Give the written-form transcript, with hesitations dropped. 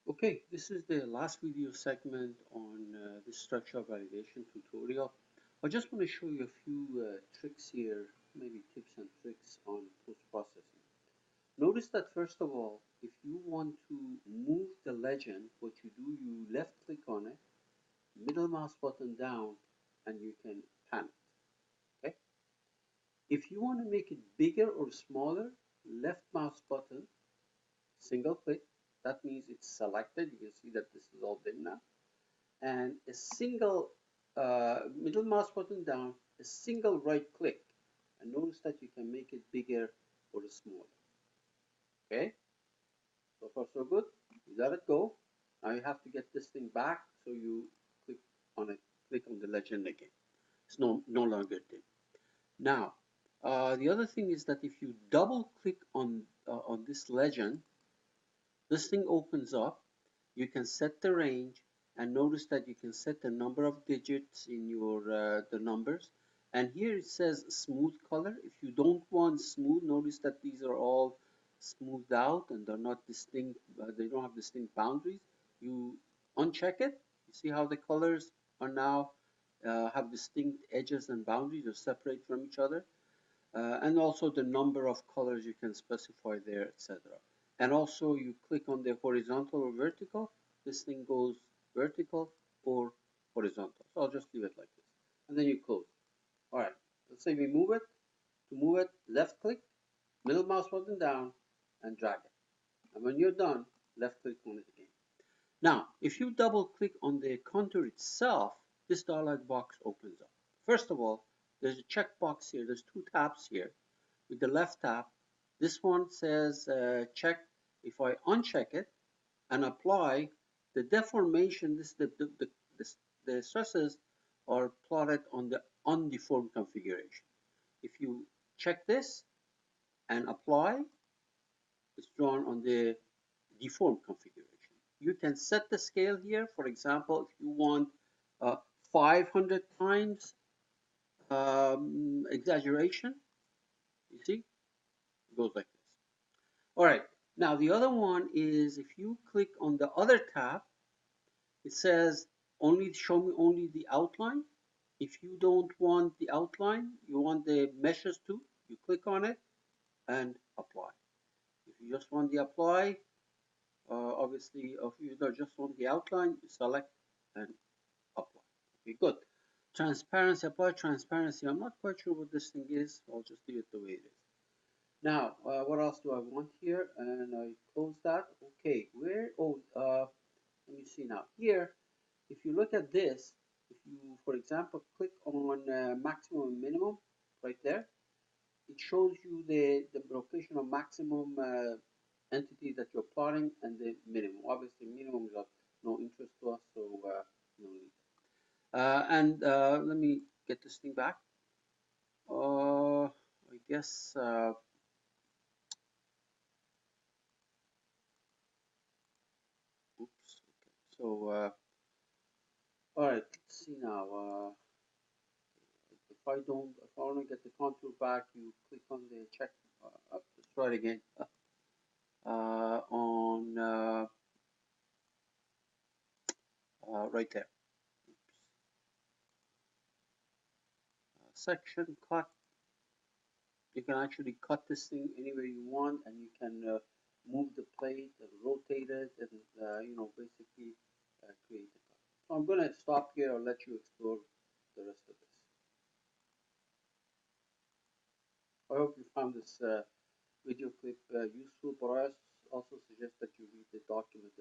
Okay, this is the last video segment on the structure validation tutorial. I just want to show you a few tricks here, maybe tips and tricks on post-processing. Notice that first of all, if you want to move the legend, what you do, you left click on it, middle mouse button down, and you can pan it. Okay? If you want to make it bigger or smaller, left mouse button, single click, that means it's selected. You can see that this is all dim now. And a single middle mouse button down, a single right click, and notice that you can make it bigger or smaller. Okay, so far so good. You let it go. Now you have to get this thing back, so you click on it, click on the legend again. It's no longer dim. Now, the other thing is that if you double click on this legend, this thing opens up. You can set the range, and notice that you can set the number of digits in your the numbers. And here it says smooth color. If you don't want smooth, notice that these are all smoothed out and they're not distinct. They don't have distinct boundaries. You uncheck it. You see how the colors are now have distinct edges and boundaries. They're separate from each other. And also the number of colors you can specify there, etc. And also you click on the horizontal or vertical, this thing goes vertical or horizontal. So I'll just leave it like this. And then you close. All right, let's say we move it. To move it, left click, middle mouse button down, and drag it. And when you're done, left click on it again. Now, if you double click on the contour itself, this dialog box opens up. First of all, there's a checkbox here. There's two tabs here. With the left tab, this one says check. If I uncheck it and apply, the deformation, the stresses are plotted on the undeformed configuration. If you check this and apply, it's drawn on the deformed configuration. You can set the scale here. For example, if you want 500 times exaggeration, you see, it goes like this. All right, now the other one is if you click on the other tab, it says only show me only the outline. If you don't want the outline, you want the meshes too, you click on it and apply. If you just want the apply, obviously, if you just want the outline, you select and apply. Okay, good. Transparency, apply transparency. I'm not quite sure what this thing is. I'll just leave it the way it is. Now, what else do I want here? And I close that. Okay, where? Oh, let me see now. Here, if you look at this, if you, for example, click on maximum and minimum right there, it shows you the location of maximum entity that you're plotting and the minimum. Obviously, minimum is of no interest to us, so no need. And let me get this thing back. I guess oops. Okay. So all right. Let's see now. If I want to get the contour back, you click on the check. Let's try it again. On right there. Section cut. You can actually cut this thing anywhere you want, and you can move the plate and rotate it, and basically create a cut. So I'm going to stop here. I'll let you explore the rest of this. I hope you found this video clip useful, but I also suggest that you read the document